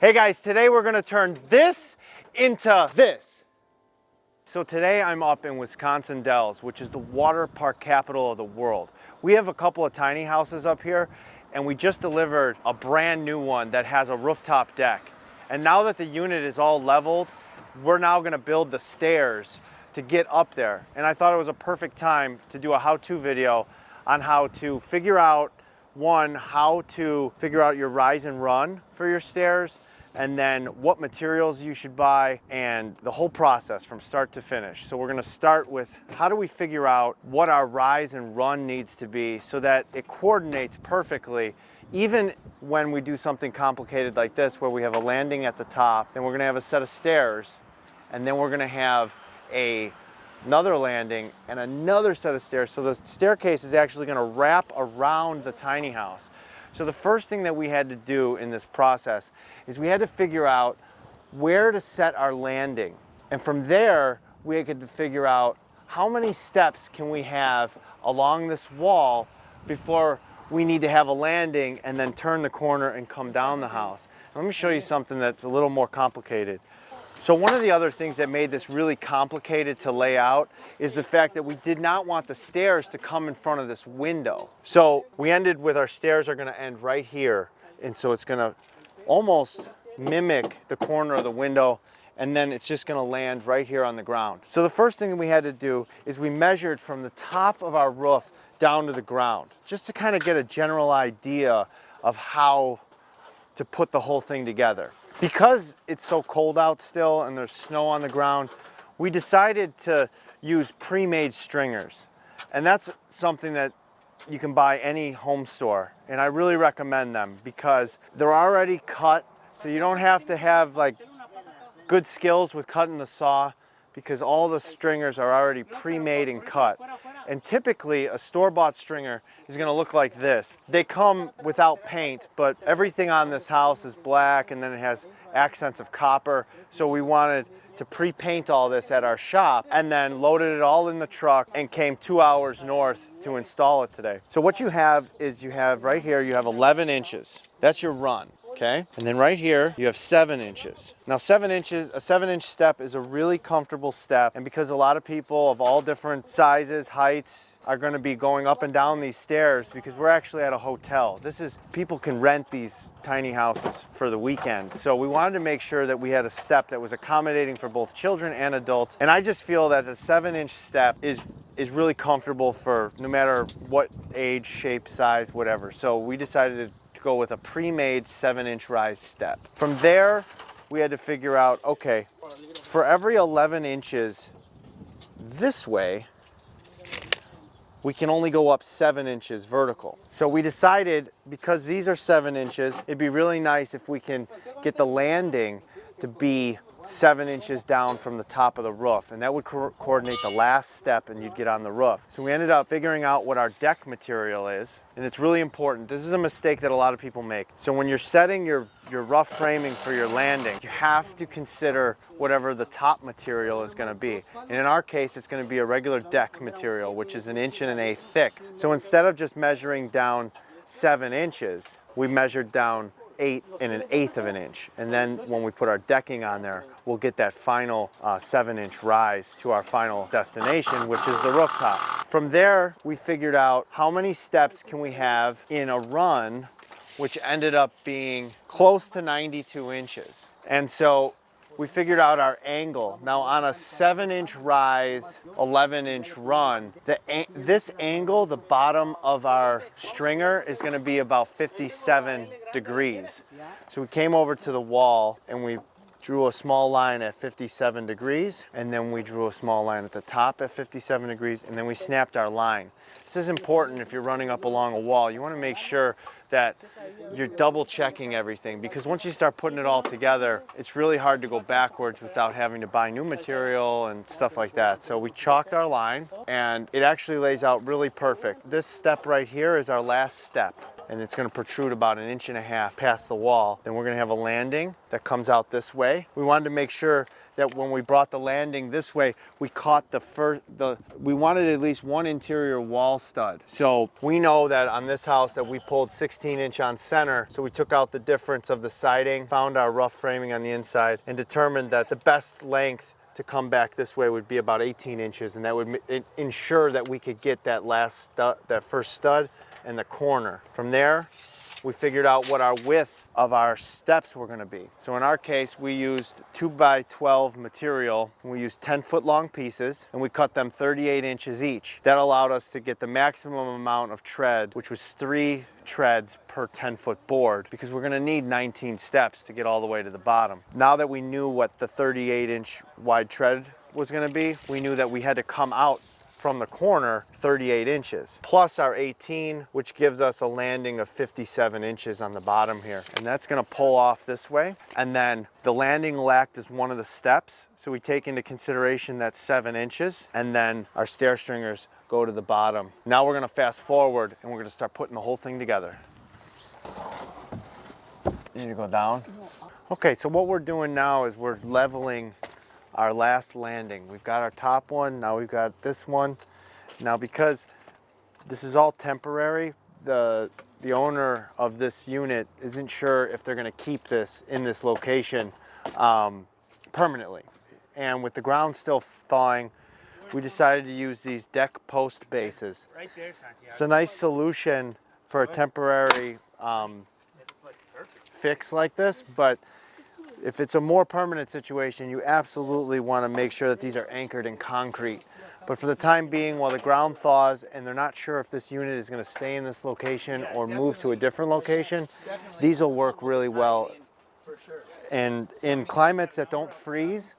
Hey guys, today we're gonna turn this into this. So today I'm up in Wisconsin Dells, which is the water park capital of the world. We have a couple of tiny houses up here, and we just delivered a brand new one that has a rooftop deck. And now that the unit is all leveled, we're now gonna build the stairs to get up there. And I thought it was a perfect time to do a how-to video on how to figure out, one, how to figure out your rise and run for your stairs, and then what materials you should buy, and the whole process from start to finish. So we're gonna start with how do we figure out what our rise and run needs to be so that it coordinates perfectly, even when we do something complicated like this, where we have a landing at the top, then we're gonna have a set of stairs, and then we're gonna have another landing and another set of stairs. So the staircase is actually gonna wrap around the tiny house. So the first thing that we had to do in this process is we had to figure out where to set our landing. And from there, we had to figure out how many steps can we have along this wall before we need to have a landing and then turn the corner and come down the house. Let me show you something that's a little more complicated. So one of the other things that made this really complicated to lay out is the fact that we did not want the stairs to come in front of this window. So we ended with our stairs are gonna end right here. And so it's gonna almost mimic the corner of the window, and then it's just gonna land right here on the ground. So the first thing we had to do is we measured from the top of our roof down to the ground, just to kind of get a general idea of how to put the whole thing together. Because it's so cold out still and there's snow on the ground, we decided to use pre-made stringers. And that's something that you can buy any home store. And I really recommend them because they're already cut, so you don't have to have like good skills with cutting the saw, because all the stringers are already pre-made and cut. And typically a store-bought stringer is gonna look like this. They come without paint, but everything on this house is black, and then it has accents of copper. So we wanted to pre-paint all this at our shop, and then loaded it all in the truck and came 2 hours north to install it today. So what you have is, you have right here, you have 11 inches. That's your run. Okay, and then right here you have 7 inches. Now 7 inches, a 7-inch step is a really comfortable step, and because a lot of people of all different sizes, heights are going to be going up and down these stairs, because we're actually at a hotel. People can rent these tiny houses for the weekend. So we wanted to make sure that we had a step that was accommodating for both children and adults. And I just feel that a 7-inch step is really comfortable for no matter what age, shape, size, whatever. So we decided to go with a pre-made 7-inch rise step. From there, we had to figure out, okay, for every 11 inches this way, we can only go up 7 inches vertical. So we decided, because these are 7 inches, it'd be really nice if we can get the landing to be 7 inches down from the top of the roof, and that would coordinate the last step, and you'd get on the roof. So we ended up figuring out what our deck material is, and it's really important. This is a mistake that a lot of people make. So when you're setting your rough framing for your landing, you have to consider whatever the top material is gonna be. And in our case, it's gonna be a regular deck material, which is 1.125 thick. So instead of just measuring down 7 inches, we measured down 8 1/8 of an inch. And then when we put our decking on there, we'll get that final 7-inch rise to our final destination, which is the rooftop. From there, we figured out how many steps can we have in a run, which ended up being close to 92 inches. And so we figured out our angle. Now on a 7-inch rise, 11-inch run, this angle, the bottom of our stringer, is gonna be about 57 degrees. So we came over to the wall and we drew a small line at 57 degrees, and then we drew a small line at the top at 57 degrees, and then we snapped our line. This is important if you're running up along a wall. You wanna make sure that you're double checking everything, because once you start putting it all together, it's really hard to go backwards without having to buy new material and stuff like that. So we chalked our line, and it actually lays out really perfect. This step right here is our last step, and it's gonna protrude about 1.5 inches past the wall. Then we're gonna have a landing that comes out this way. We wanted to make sure that when we brought the landing this way, we caught we wanted at least one interior wall stud. So we know that on this house that we pulled 16-inch on center. So we took out the difference of the siding, found our rough framing on the inside, and determined that the best length to come back this way would be about 18 inches, and that would ensure that we could get that first stud and the corner. From there, we figured out what our width of our steps were gonna be. So in our case, we used 2x12 material. We used 10-foot long pieces, and we cut them 38 inches each. That allowed us to get the maximum amount of tread, which was 3 treads per 10-foot board, because we're gonna need 19 steps to get all the way to the bottom. Now that we knew what the 38-inch wide tread was gonna be, we knew that we had to come out from the corner 38 inches, plus our 18, which gives us a landing of 57 inches on the bottom here. And that's gonna pull off this way. And then the landing will act as one of the steps. So we take into consideration that 7 inches, and then our stair stringers go to the bottom. Now we're gonna fast forward and we're gonna start putting the whole thing together. You need to go down? Okay, so what we're doing now is we're leveling our last landing. We've got our top one, now we've got this one. Now because this is all temporary, the owner of this unit isn't sure if they're gonna keep this in this location permanently. And with the ground still thawing, we decided to use these deck post bases. It's a nice solution for a temporary fix like this, but if it's a more permanent situation, you absolutely want to make sure that these are anchored in concrete. But for the time being, while the ground thaws and they're not sure if this unit is going to stay in this location or move to a different location, these will work really well. And in climates that don't freeze,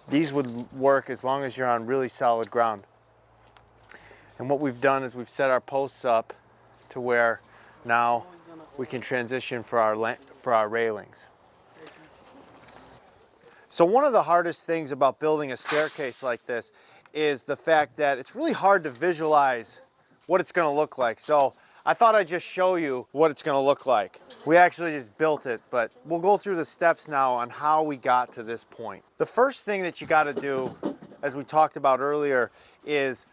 these would work as long as you're on really solid ground. And what we've done is we've set our posts up to where now we can transition for our railings. So one of the hardest things about building a staircase like this is the fact that it's really hard to visualize what it's going to look like. So I thought I'd just show you what it's going to look like. We actually just built it, but we'll go through the steps now on how we got to this point. The first thing that you got to do, as we talked about earlier, is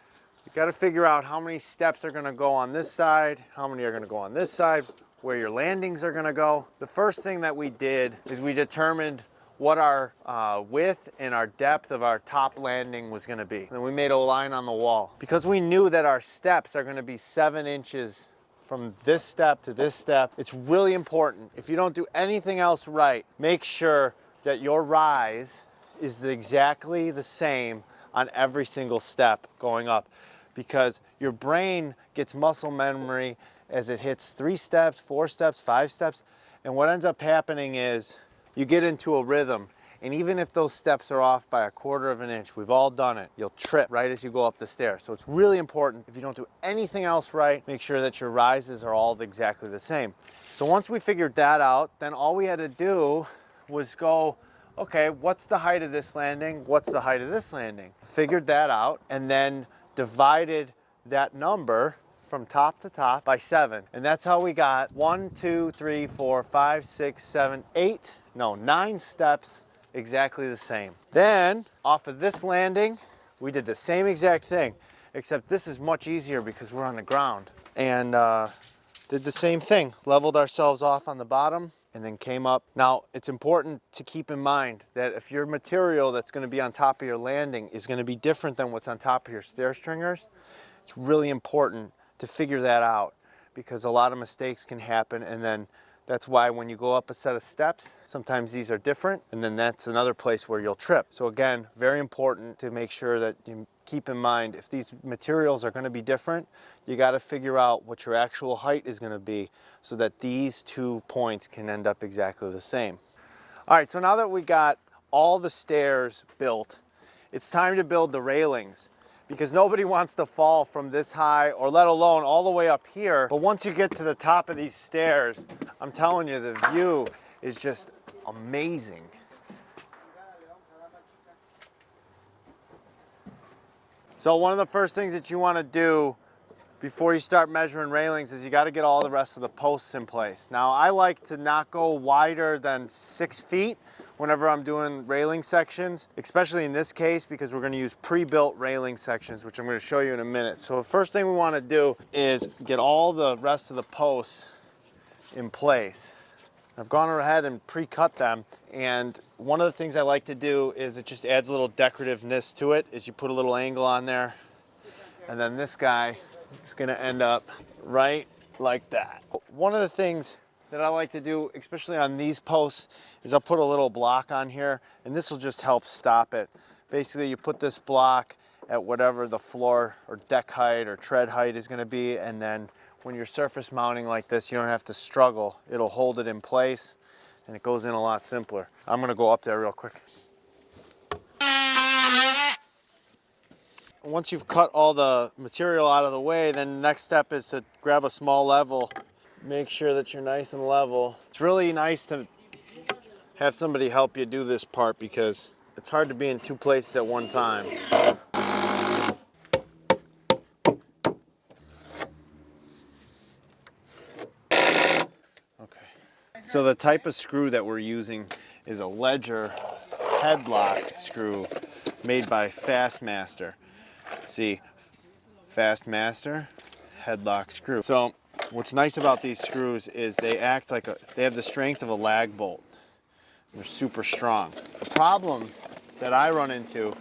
you got to figure out how many steps are going to go on this side, how many are going to go on this side, where your landings are gonna go. The first thing that we did is we determined what our width and our depth of our top landing was gonna be. And we made a line on the wall. Because we knew that our steps are gonna be 7 inches from this step to this step, it's really important, if you don't do anything else right, make sure that your rise is exactly the same on every single step going up. Because your brain gets muscle memory as it hits 3 steps, 4 steps, 5 steps. And what ends up happening is you get into a rhythm. And even if those steps are off by 1/4 of an inch, we've all done it, you'll trip right as you go up the stairs. So it's really important, if you don't do anything else right, make sure that your rises are all exactly the same. So once we figured that out, then all we had to do was go, okay, what's the height of this landing? What's the height of this landing? Figured that out, and then divided that number from top to top by 7. And that's how we got 1, 2, 3, 4, 5, 6, 7, 9 steps exactly the same. Then off of this landing, we did the same exact thing, except this is much easier because we're on the ground. And did the same thing, leveled ourselves off on the bottom and then came up. Now, it's important to keep in mind that if your material that's gonna be on top of your landing is gonna be different than what's on top of your stair stringers, it's really important to figure that out, because a lot of mistakes can happen, and then that's why when you go up a set of steps, sometimes these are different, and then that's another place where you'll trip. So again, very important to make sure that you keep in mind, if these materials are gonna be different, you gotta figure out what your actual height is gonna be so that these 2 points can end up exactly the same. All right, so now that we got all the stairs built, it's time to build the railings, because nobody wants to fall from this high, or let alone all the way up here. But once you get to the top of these stairs, I'm telling you, the view is just amazing. So one of the first things that you want to do before you start measuring railings is you got to get all the rest of the posts in place. Now, I like to not go wider than 6 feet, whenever I'm doing railing sections, especially in this case because we're going to use pre-built railing sections, which I'm going to show you in a minute. So the first thing we want to do is get all the rest of the posts in place. I've gone ahead and pre-cut them, and one of the things I like to do is it just adds a little decorativeness to it, is you put a little angle on there, and then this guy is going to end up right like that. One of the things that I like to do, especially on these posts, is I'll put a little block on here, and this will just help stop it. Basically, you put this block at whatever the floor or deck height or tread height is going to be, and then when you're surface mounting like this, you don't have to struggle. It'll hold it in place, and it goes in a lot simpler. I'm going to go up there real quick. Once you've cut all the material out of the way, then the next step is to grab a small level. Make sure that you're nice and level. It's really nice to have somebody help you do this part because it's hard to be in two places at one time. Okay. So the type of screw that we're using is a Ledger headlock screw made by Fastmaster. See, Fastmaster headlock screw. So what's nice about these screws is they act like they have the strength of a lag bolt. They're super strong. The problem that I run into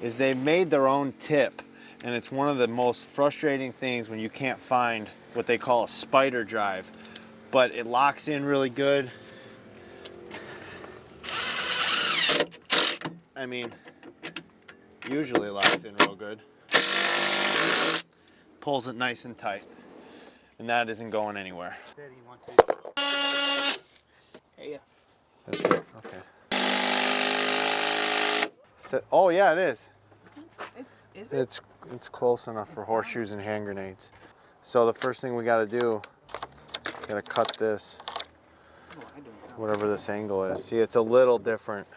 is they've made their own tip, and it's one of the most frustrating things when you can't find what they call a spider drive, but it locks in really good. I mean, usually locks in real good. Pulls it nice and tight. And that isn't going anywhere. Daddy wants it. Hey. That's it. Okay. So, oh yeah, it is. Is it? It's close enough for horseshoes and hand grenades. So the first thing we got to do, got to cut this, whatever this angle is. See, it's a little different.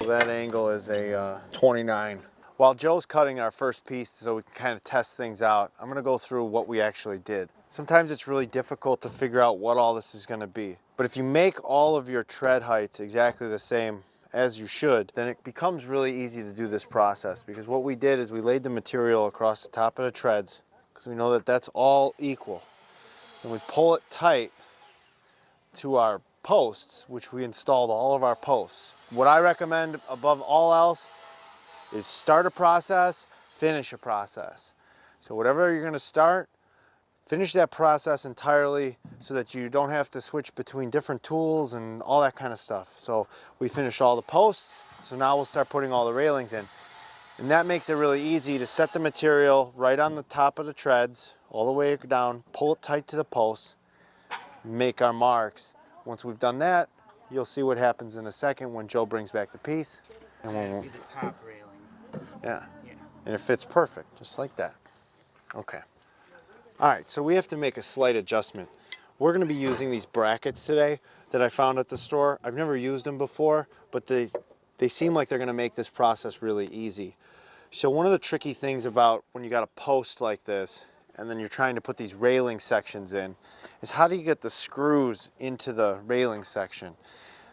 So that angle is a 29. While Joe's cutting our first piece so we can kind of test things out, I'm going to go through what we actually did. Sometimes it's really difficult to figure out what all this is going to be. But if you make all of your tread heights exactly the same as you should, then it becomes really easy to do this process. Because what we did is we laid the material across the top of the treads, because we know that that's all equal. And we pull it tight to our posts, which we installed all of our posts. What I recommend above all else is start a process, finish a process. So whatever you're going to start, finish that process entirely so that you don't have to switch between different tools and all that kind of stuff. So we finished all the posts, so now we'll start putting all the railings in. And that makes it really easy to set the material right on the top of the treads, all the way down, pull it tight to the posts, make our marks. Once we've done that, you'll see what happens in a second when Joe brings back the piece. And That'll be the top railing. Yeah. And it fits perfect, just like that. Okay. All right, so we have to make a slight adjustment. We're going to be using these brackets today that I found at the store. I've never used them before, but they seem like they're going to make this process really easy. So one of the tricky things about when you got a post like this and then you're trying to put these railing sections in is how do you get the screws into the railing section?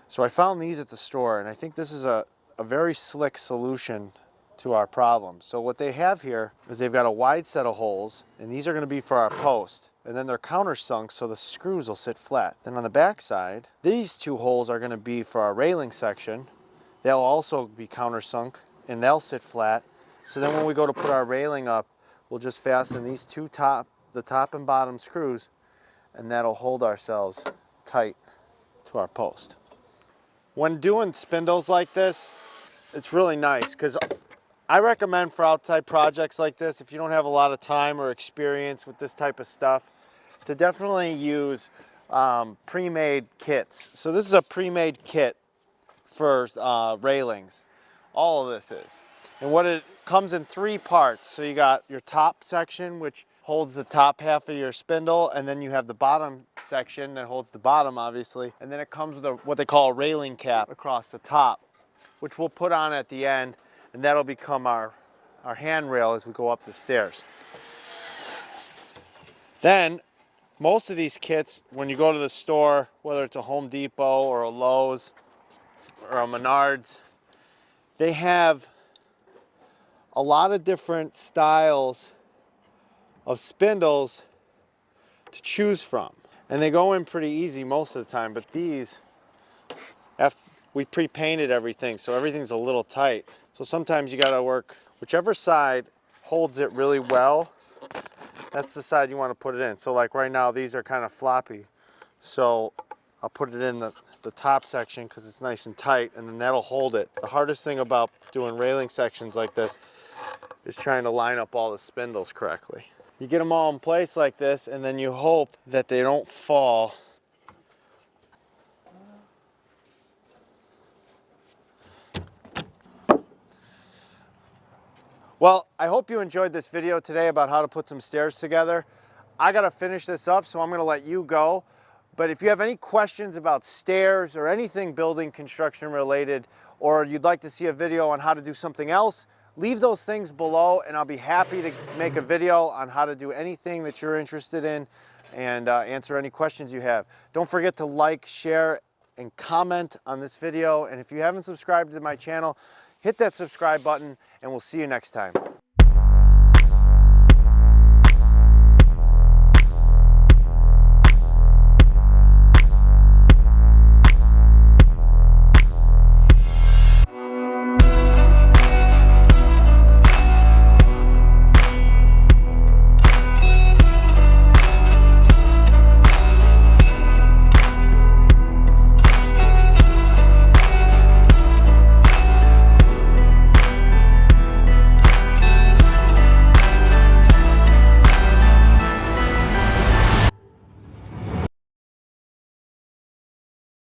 So I found these at the store, and I think this is a very slick solution to our problem. So what they have here is they've got a wide set of holes, and these are going to be for our post, and then they're countersunk so the screws will sit flat. Then on the back side, these two holes are going to be for our railing section. They'll also be countersunk and they'll sit flat. So then when we go to put our railing up, we'll just fasten these two the top and bottom screws, and that'll hold ourselves tight to our post. When doing spindles like this, it's really nice because I recommend for outside projects like this, if you don't have a lot of time or experience with this type of stuff, to definitely use pre-made kits. So this is a pre-made kit for railings. All of this is. And what it comes in 3 parts. So you got your top section, which holds the top half of your spindle, and then you have the bottom section that holds the bottom, obviously. And then it comes with what they call a railing cap across the top, which we'll put on at the end, and that'll become our handrail as we go up the stairs. Then, most of these kits, when you go to the store, whether it's a Home Depot or a Lowe's, or a Menards, they have a lot of different styles of spindles to choose from. And they go in pretty easy most of the time, but these, we pre-painted everything, so everything's a little tight. So sometimes you gotta work, whichever side holds it really well, that's the side you wanna put it in. So like right now, these are kind of floppy. So I'll put it in the top section because it's nice and tight, and then that'll hold it. The hardest thing about doing railing sections like this is trying to line up all the spindles correctly. You get them all in place like this, and then you hope that they don't fall. Well, I hope you enjoyed this video today about how to put some stairs together. I gotta finish this up, so I'm gonna let you go. But if you have any questions about stairs or anything building construction related, or you'd like to see a video on how to do something else, leave those things below and I'll be happy to make a video on how to do anything that you're interested in and answer any questions you have. Don't forget to like, share, and comment on this video. And if you haven't subscribed to my channel, hit that subscribe button and we'll see you next time.